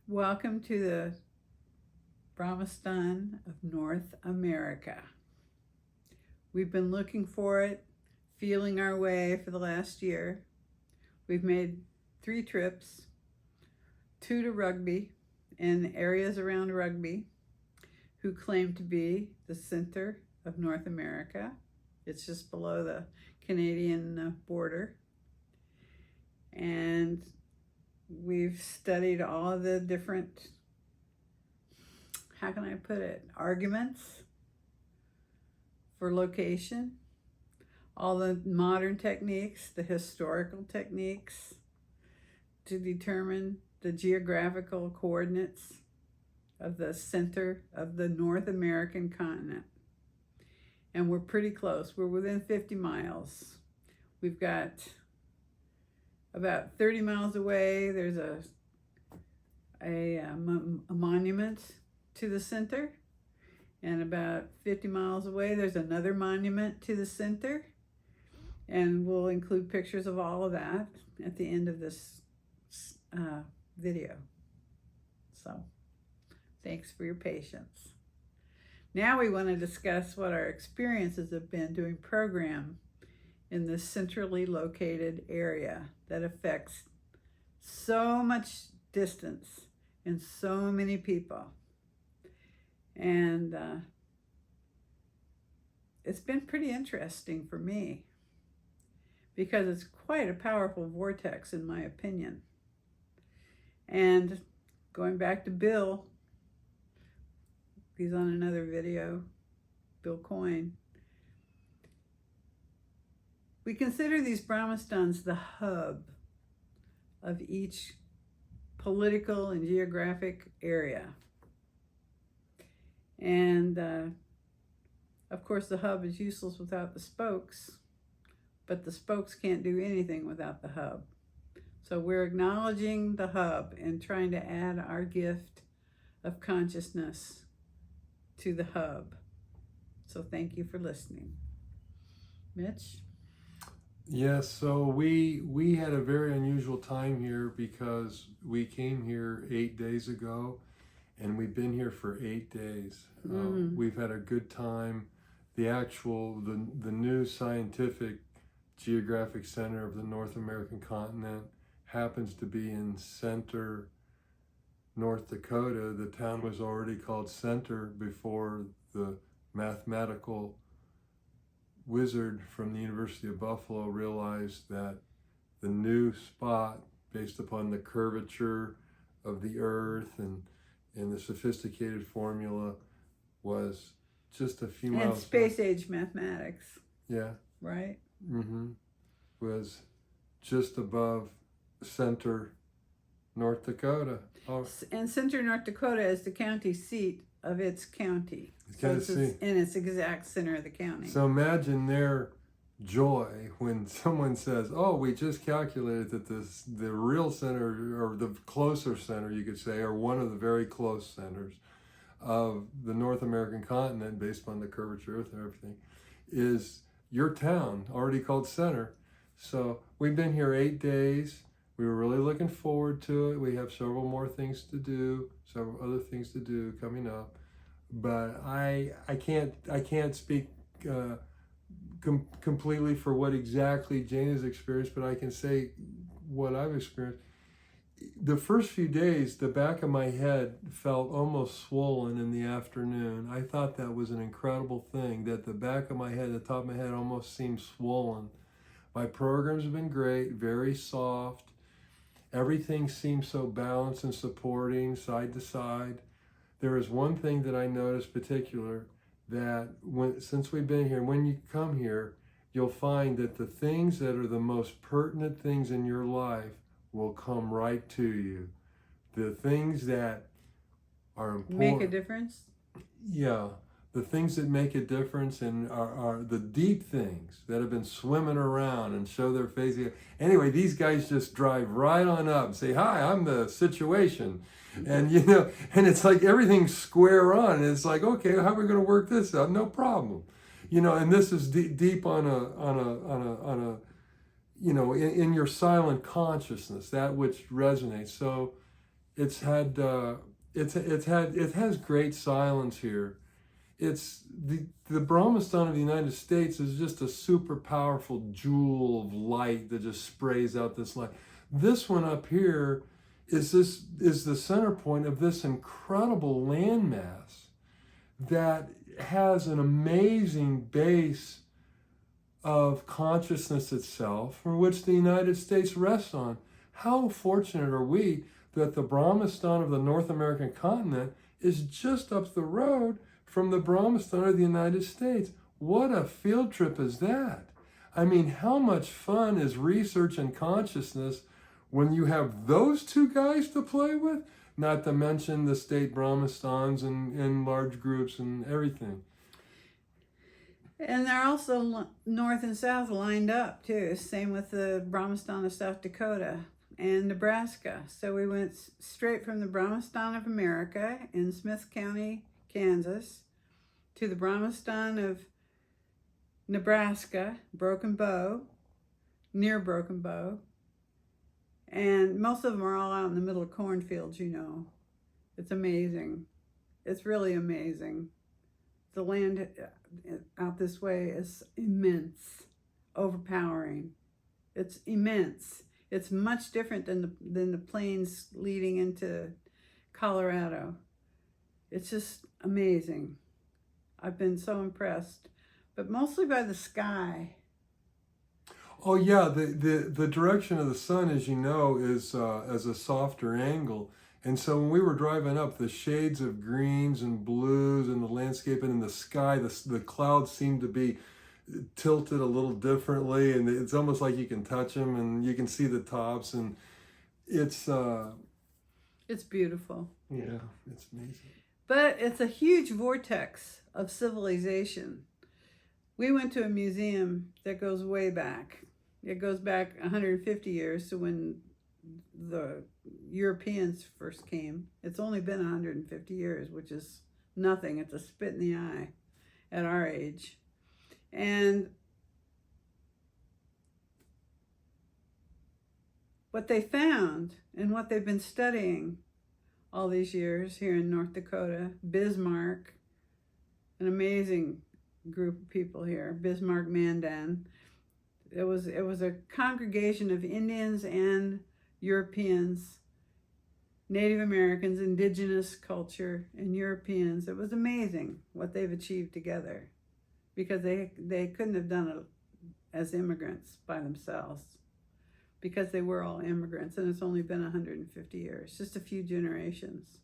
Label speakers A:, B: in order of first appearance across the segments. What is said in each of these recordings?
A: Welcome to the Brahmasthan of North America. We've been looking for it, feeling our way for the last year. We've made 3 trips, 2 to Rugby and areas around Rugby, who claim to be the center of North America. It's just below the Canadian border. And we've studied all of the different, how can I put it, arguments for location, all the modern techniques, the historical techniques to determine the geographical coordinates of the center of the North American continent. And we're pretty close. We're within 50 miles. We've got about 30 miles away, there's a monument to the center. And about 50 miles away, there's another monument to the center. And we'll include pictures of all of that at the end of this video. So, thanks for your patience. Now we want to discuss what our experiences have been doing program in this centrally located area that affects so much distance and so many people. And it's been pretty interesting for me because it's quite a powerful vortex in my opinion. And going back to Bill, he's on another video, Bill Coyne. We consider these Brahmasthans the hub of each political and geographic area. And of course the hub is useless without the spokes, but the spokes can't do anything without the hub. So we're acknowledging the hub and trying to add our gift of consciousness to the hub. So thank you for listening. Mitch?
B: Yes, so we had a very unusual time here because we came here 8 days ago and we've been here for 8 days. We've had a good time. The new scientific geographic center of the North American continent happens to be in Center, North Dakota. The town was already called Center before the mathematical wizard from the University of Buffalo realized that the new spot, based upon the curvature of the earth and the sophisticated formula, was just a few miles.
A: And space age mathematics.
B: Yeah.
A: Right?
B: Was just above Center, North Dakota. Oh.
A: And Center, North Dakota is the county seat of its county. So it's in its exact center of the county.
B: So imagine their joy when someone says, oh, we just calculated that the real center, or the closer center, you could say, or one of the very close centers of the North American continent, based upon the curvature of everything, is your town, already called Center. So we've been here 8 days. We were really looking forward to it. We have several more things to do, several other things to do coming up. But I can't speak completely for what exactly Jane has experienced, but I can say what I've experienced. The first few days, the back of my head felt almost swollen in the afternoon. I thought that was an incredible thing, that the back of my head, the top of my head almost seemed swollen. My programs have been great, very soft. Everything seems so balanced and supporting, side to side. There is one thing that I noticed particular, that since we've been here, when you come here, you'll find that the things that are the most pertinent things in your life will come right to you. The things that are important.
A: Make a difference?
B: Yeah. The things that make a difference and are the deep things that have been swimming around and show their face. Anyway, these guys just drive right on up and say, hi, I'm the situation. And, and it's like everything's square on. And it's like, okay, how are we going to work this out? No problem. And this is deep on a in your silent consciousness, that which resonates. So it has great silence here. It's the Brahmasthan of the United States is just a super powerful jewel of light that just sprays out this light. This one up here is the center point of this incredible landmass that has an amazing base of consciousness itself, for which the United States rests on. How fortunate are we that the Brahmasthan of the North American continent is just up the road from the Brahmasthan of the United States. What a field trip is that? I mean, how much fun is research and consciousness when you have those two guys to play with? Not to mention the state Brahmastans and large groups and everything.
A: And they're also north and south lined up too. Same with the Brahmastan of South Dakota and Nebraska. So we went straight from the Brahmastan of America in Smith County, Kansas, to the Brahmastan of Nebraska, Broken Bow, near Broken Bow. And most of them are all out in the middle of cornfields, you know. It's amazing. It's really amazing. The land out this way is immense, overpowering. It's immense. It's much different than the plains leading into Colorado. It's just amazing. I've been so impressed, but mostly by the sky.
B: Oh yeah, the direction of the sun, as you know, is as a softer angle. And so when we were driving up, the shades of greens and blues and the landscape and in the sky, the clouds seem to be tilted a little differently, and it's almost like you can touch them and you can see the tops, and it's
A: beautiful.
B: Yeah, it's amazing.
A: But it's a huge vortex of civilization. We went to a museum that goes way back. It goes back 150 years to when the Europeans first came. It's only been 150 years, which is nothing. It's a spit in the eye at our age. And what they found and what they've been studying all these years here in North Dakota, Bismarck, an amazing group of people here, Bismarck Mandan. It was a congregation of Indians and Europeans, Native Americans, indigenous culture, and Europeans. It was amazing what they've achieved together, because they couldn't have done it as immigrants by themselves, because they were all immigrants, and it's only been 150 years, just a few generations.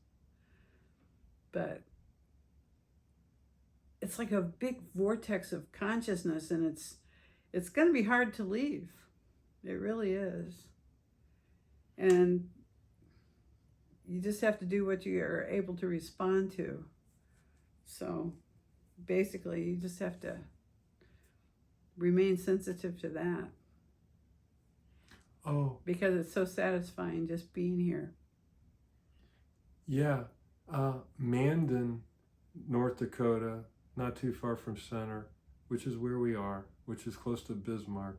A: But it's like a big vortex of consciousness, and it's going to be hard to leave. It really is. And you just have to do what you are able to respond to. So basically, you just have to remain sensitive to that.
B: Oh.
A: Because it's so satisfying just being here.
B: Yeah. Mandan, North Dakota, not too far from center, which is where we are, which is close to Bismarck,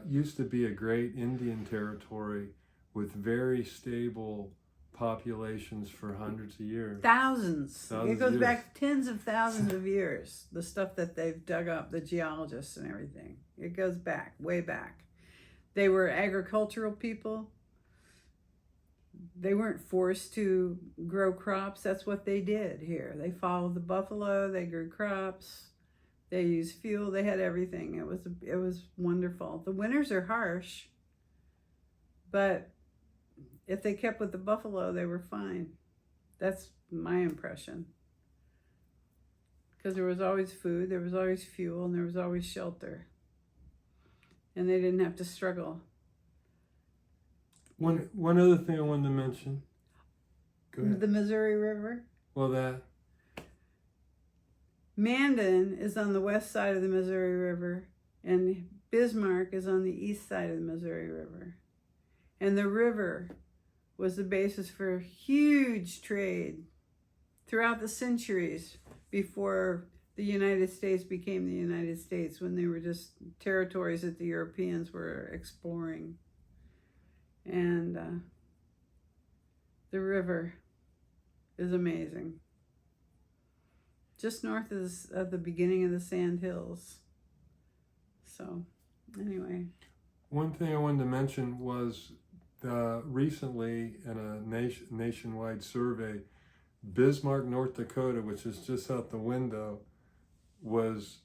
B: used to be a great Indian territory with very stable populations for hundreds of years.
A: Thousands. It goes
B: years.
A: back tens of thousands of years, the stuff that they've dug up, the geologists and everything. It goes back, way back. They were agricultural people. They weren't forced to grow crops. That's what they did here. They followed the buffalo, they grew crops, they used fuel, they had everything. It was wonderful. The winters are harsh, but if they kept with the buffalo, they were fine. That's my impression. Because there was always food, there was always fuel, and there was always shelter. And they didn't have to struggle.
B: One other thing I wanted to mention. Go ahead.
A: The Missouri River.
B: Well, that.
A: Mandan is on the west side of the Missouri River, and Bismarck is on the east side of the Missouri River. And the river was the basis for huge trade throughout the centuries before the United States became the United States, when they were just territories that the Europeans were exploring. And The river is amazing. Just north of the beginning of the Sand Hills. So, anyway.
B: One thing I wanted to mention was recently in a nationwide survey, Bismarck, North Dakota, which is just out the window, was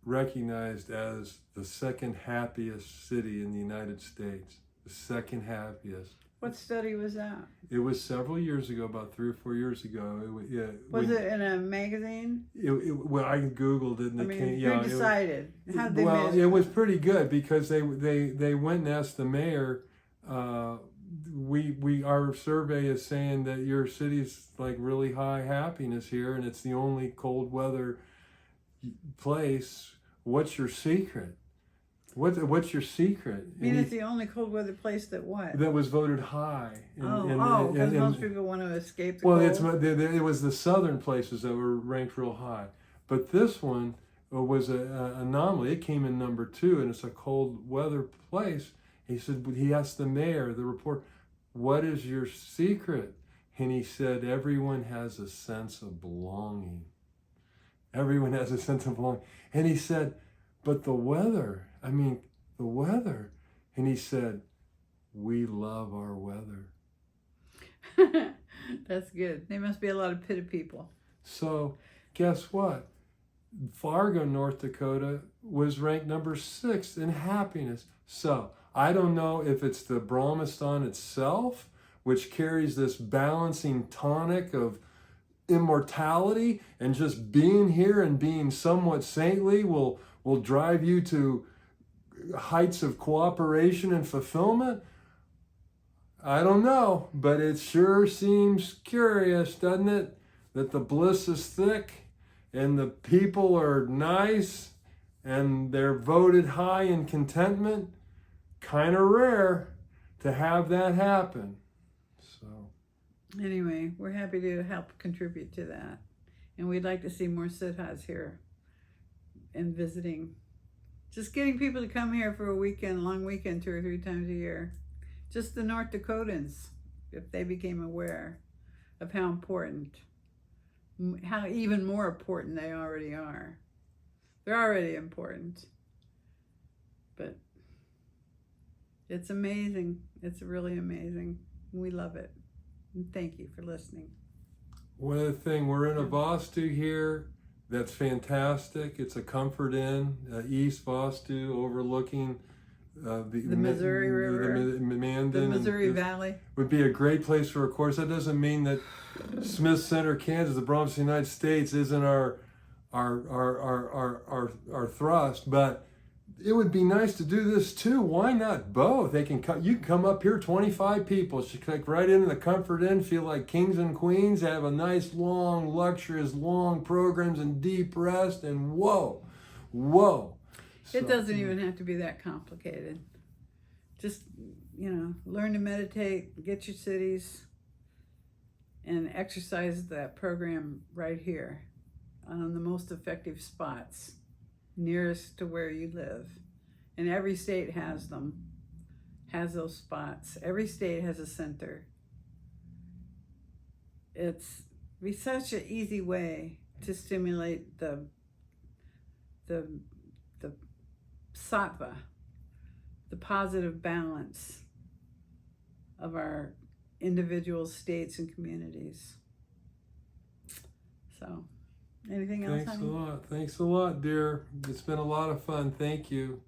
B: recognized as the second happiest city in the United States. The second happiest.
A: What study was that?
B: It was several years ago, about 3 or 4 years ago.
A: Was it in a magazine?
B: Well, I Googled it, and
A: who decided? How did they measure?
B: It was pretty good because they went and asked the mayor. Our survey is saying that your city's like really high happiness here, and it's the only cold weather place. What's your secret? What's your secret?
A: I mean, it's the only cold weather place that what?
B: That was voted high.
A: Because most people want to escape the cold.
B: It was the southern places that were ranked real high. But this one was an anomaly. It came in number 2, and it's a cold weather place. He asked the mayor, the reporter, what is your secret? And he said, everyone has a sense of belonging. Everyone has a sense of belonging. And he said, but the weather. And he said, we love our weather.
A: That's good. There must be a lot of pitted people.
B: So, guess what? Fargo, North Dakota was ranked number 6 in happiness. So, I don't know if it's the Brahmasthan itself, which carries this balancing tonic of immortality, and just being here and being somewhat saintly will drive you to heights of cooperation and fulfillment. I don't know, but it sure seems curious, doesn't it? That the bliss is thick and the people are nice and they're voted high in contentment. Kind of rare to have that happen. So
A: anyway, we're happy to help contribute to that. And we'd like to see more siddhas here and visiting. Just getting people to come here for a weekend, long weekend, 2 or 3 times a year. Just the North Dakotans, if they became aware of how important, how even more important they already are. They're already important. But it's amazing. It's really amazing. We love it. And thank you for listening.
B: One other thing, we're in a Vastu here. That's fantastic. It's a comfort inn, East Vastu, overlooking the
A: Missouri River,
B: the
A: Missouri Valley.
B: Would be a great place for a course. That doesn't mean that Smith Center, Kansas, the Brahmasthan, United States, isn't our thrust, but it would be nice to do this too. Why not both? You can come up here, 25 people, click right into the Comfort Inn, feel like kings and queens, have a nice long, luxurious, long programs and deep rest, and whoa.
A: It doesn't even have to be that complicated. Just, learn to meditate, get your cities, and exercise that program right here on the most effective spots nearest to where you live. And every state has them, has those spots. Every state has a center. It's be such an easy way to stimulate the sattva, the positive balance of our individual states and communities. So, anything else, honey?
B: Thanks a lot, dear. It's been a lot of fun. Thank you.